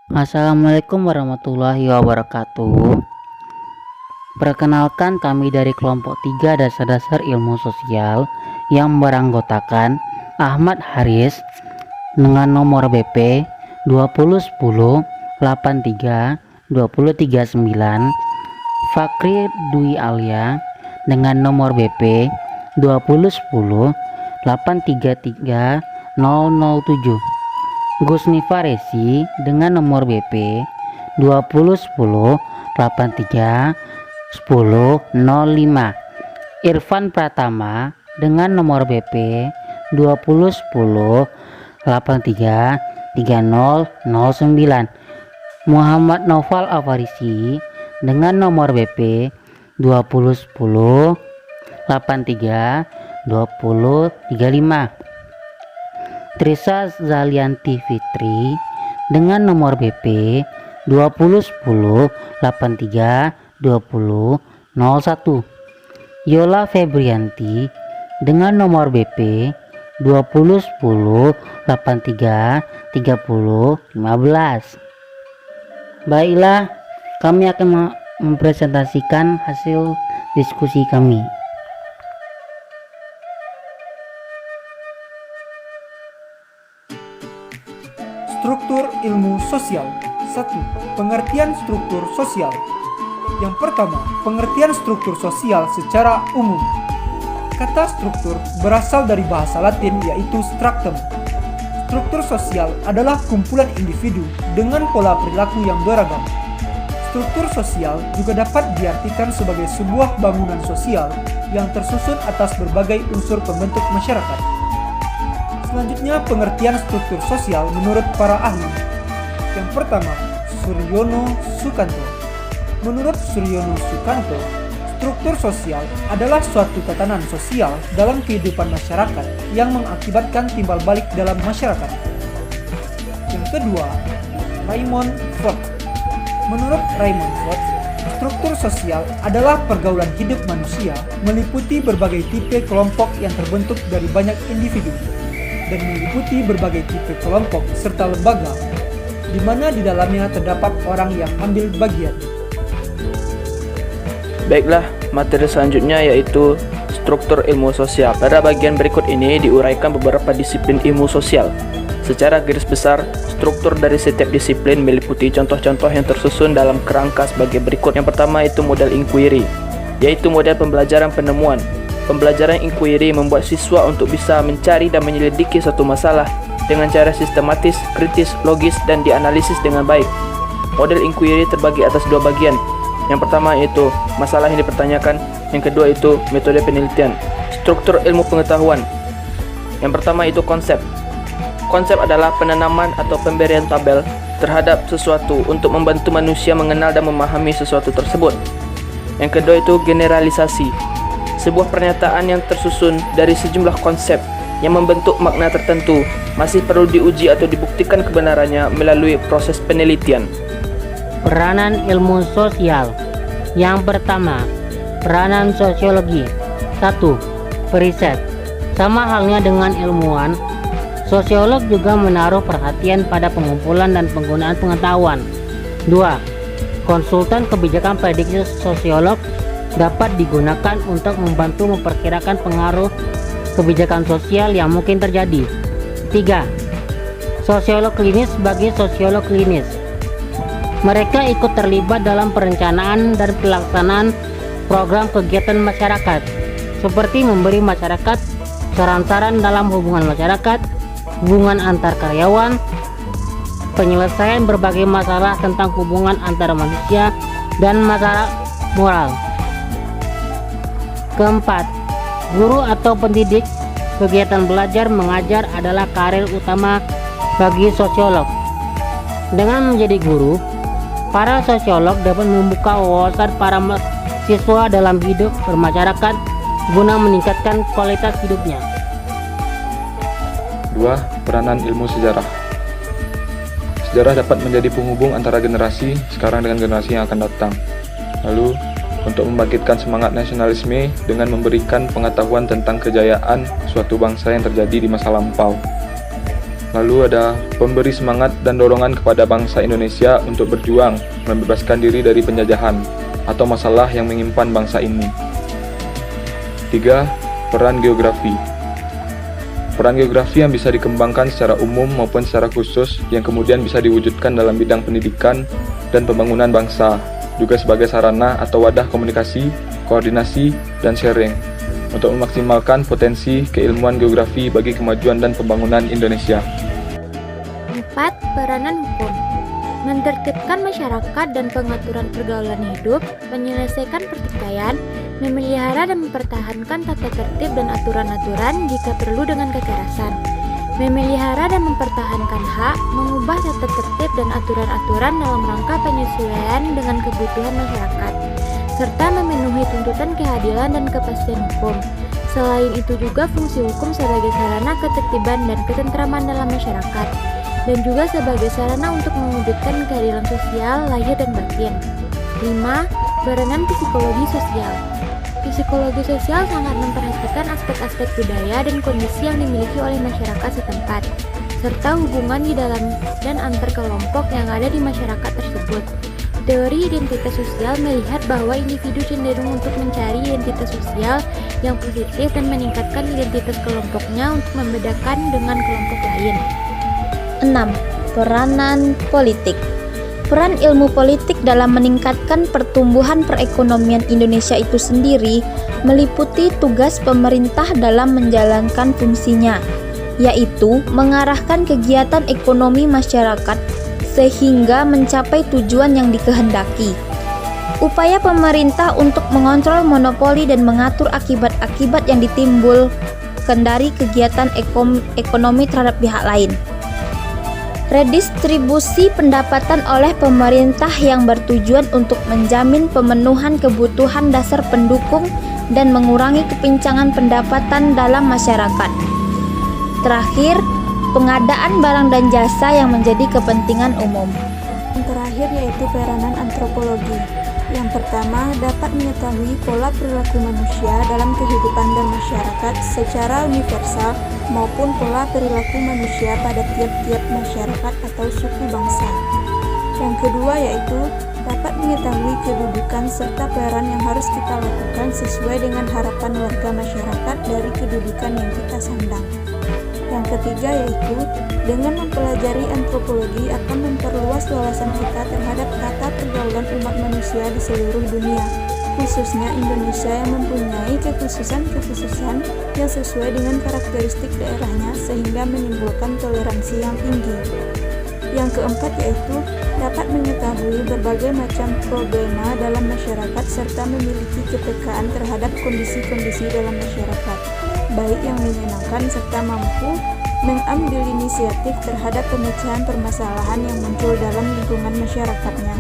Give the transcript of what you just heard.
Assalamualaikum warahmatullahi wabarakatuh. Perkenalkan, kami dari kelompok 3 dasar-dasar ilmu sosial yang beranggotakan Ahmad Haris dengan nomor BP 2010 83 239, Fakri Dwi Alia dengan nomor BP 2010 833 007, Gusni Faresi dengan nomor BP 2010 83 1005, Irfan Pratama dengan nomor BP 2010 83 3009, Muhammad Naufal Afarisi dengan nomor BP 2010 83 2035, Trisa Zalianti Fitri dengan nomor BP 2010 83 2001, Yola Febrianti dengan nomor BP 2010 83 30 15. Baiklah, kami akan mempresentasikan hasil diskusi kami. Struktur ilmu sosial. 1. Pengertian struktur sosial. Yang pertama, pengertian struktur sosial secara umum. Kata struktur berasal dari bahasa Latin yaitu structum. Struktur sosial adalah kumpulan individu dengan pola perilaku yang beragam. Struktur sosial juga dapat diartikan sebagai sebuah bangunan sosial yang tersusun atas berbagai unsur pembentuk masyarakat. Selanjutnya, pengertian struktur sosial menurut para ahli. Yang pertama, Suryono Sukanto. Menurut Suryono Sukanto, struktur sosial adalah suatu tatanan sosial dalam kehidupan masyarakat yang mengakibatkan timbal balik dalam masyarakat. Yang kedua, Raymond Ford. Menurut Raymond Ford, struktur sosial adalah pergaulan hidup manusia meliputi berbagai tipe kelompok yang terbentuk dari banyak individu dan meliputi berbagai tipe kelompok serta lembaga, di mana di dalamnya terdapat orang yang ambil bagian. Baiklah, materi selanjutnya yaitu struktur ilmu sosial. Pada bagian berikut ini diuraikan beberapa disiplin ilmu sosial. Secara garis besar, struktur dari setiap disiplin meliputi contoh-contoh yang tersusun dalam kerangka sebagai berikut. Yang pertama itu model inquiry, yaitu model pembelajaran penemuan. Pembelajaran inquiry membuat siswa untuk bisa mencari dan menyelidiki suatu masalah dengan cara sistematis, kritis, logis, dan dianalisis dengan baik. Model inquiry terbagi atas dua bagian. Yang pertama yaitu masalah yang dipertanyakan, yang kedua itu metode penelitian. Struktur ilmu pengetahuan. Yang pertama itu konsep. Konsep adalah penanaman atau pemberian tabel terhadap sesuatu untuk membantu manusia mengenal dan memahami sesuatu tersebut. Yang kedua itu generalisasi. Sebuah pernyataan yang tersusun dari sejumlah konsep yang membentuk makna tertentu masih perlu diuji atau dibuktikan kebenarannya melalui proses penelitian. Peranan ilmu sosial. Yang pertama, peranan sosiologi. 1. Periset. Sama halnya dengan ilmuwan, sosiolog juga menaruh perhatian pada pengumpulan dan penggunaan pengetahuan. 2. Konsultan kebijakan prediksi sosiolog dapat digunakan untuk membantu memperkirakan pengaruh kebijakan sosial yang mungkin terjadi. 3. Sosiolog klinis sebagai sosiolog klinis. Mereka ikut terlibat dalam perencanaan dan pelaksanaan program kegiatan masyarakat, seperti memberi masyarakat saran-saran dalam hubungan masyarakat, hubungan antar karyawan, penyelesaian berbagai masalah tentang hubungan antara manusia, dan masalah moral. Keempat, guru atau pendidik. Kegiatan belajar mengajar adalah karir utama bagi sosiolog. Dengan menjadi guru, para sosiolog dapat membuka wawasan para siswa dalam hidup bermasyarakat guna meningkatkan kualitas hidupnya. 2. Peranan ilmu sejarah. Sejarah dapat menjadi penghubung antara generasi sekarang dengan generasi yang akan datang. Lalu, untuk membangkitkan semangat nasionalisme dengan memberikan pengetahuan tentang kejayaan suatu bangsa yang terjadi di masa lampau. Lalu ada pemberi semangat dan dorongan kepada bangsa Indonesia untuk berjuang membebaskan diri dari penjajahan atau masalah yang menyimpan bangsa ini. 3. Peran geografi. Peran geografi yang bisa dikembangkan secara umum maupun secara khusus yang kemudian bisa diwujudkan dalam bidang pendidikan dan pembangunan bangsa, juga sebagai sarana atau wadah komunikasi, koordinasi, dan sharing untuk memaksimalkan potensi keilmuan geografi bagi kemajuan dan pembangunan Indonesia. 4. Peranan hukum. Menertibkan masyarakat dan pengaturan pergaulan hidup, menyelesaikan pertikaian, memelihara dan mempertahankan tata tertib dan aturan-aturan jika perlu dengan kekerasan, memelihara dan mempertahankan hak, mengubah tata tertib dan aturan-aturan dalam rangka penyesuaian dengan kebutuhan masyarakat, serta memenuhi tuntutan keadilan dan kepastian hukum. Selain itu juga fungsi hukum sebagai sarana ketertiban dan ketentraman dalam masyarakat, dan juga sebagai sarana untuk mewujudkan keadilan sosial, lahir dan batin. 5. Peranan psikologi sosial. Psikologi sosial sangat memperhatikan aspek-aspek budaya dan kondisi yang dimiliki oleh masyarakat setempat, serta hubungan di dalam dan antar kelompok yang ada di masyarakat tersebut. Teori identitas sosial melihat bahwa individu cenderung untuk mencari identitas sosial yang positif dan meningkatkan identitas kelompoknya untuk membedakan dengan kelompok lain. 6. Peranan politik. Peran ilmu politik dalam meningkatkan pertumbuhan perekonomian Indonesia itu sendiri meliputi tugas pemerintah dalam menjalankan fungsinya, yaitu mengarahkan kegiatan ekonomi masyarakat sehingga mencapai tujuan yang dikehendaki. Upaya pemerintah untuk mengontrol monopoli dan mengatur akibat-akibat yang ditimbulkan dari kegiatan ekonomi terhadap pihak lain. Redistribusi pendapatan oleh pemerintah yang bertujuan untuk menjamin pemenuhan kebutuhan dasar pendukung dan mengurangi kepincangan pendapatan dalam masyarakat. Terakhir, pengadaan barang dan jasa yang menjadi kepentingan umum. Yang terakhir yaitu peranan antropologi. Yang pertama, dapat mengetahui pola perilaku manusia dalam kehidupan dan masyarakat secara universal maupun pola perilaku manusia pada tiap-tiap masyarakat atau suku bangsa. Yang kedua yaitu dapat mengetahui kedudukan serta peran yang harus kita lakukan sesuai dengan harapan warga masyarakat dari kedudukan yang kita sandang. Yang ketiga yaitu dengan mempelajari antropologi akan memperluas wawasan kita terhadap tata pergaulan umat manusia di seluruh dunia, khususnya Indonesia yang mempunyai kekhususan-kekhususan yang sesuai dengan karakteristik daerahnya sehingga menimbulkan toleransi yang tinggi. Yang keempat yaitu dapat mengetahui berbagai macam problema dalam masyarakat serta memiliki kepekaan terhadap kondisi-kondisi dalam masyarakat, baik yang menyenangkan serta mampu mengambil inisiatif terhadap pemecahan permasalahan yang muncul dalam lingkungan masyarakatnya.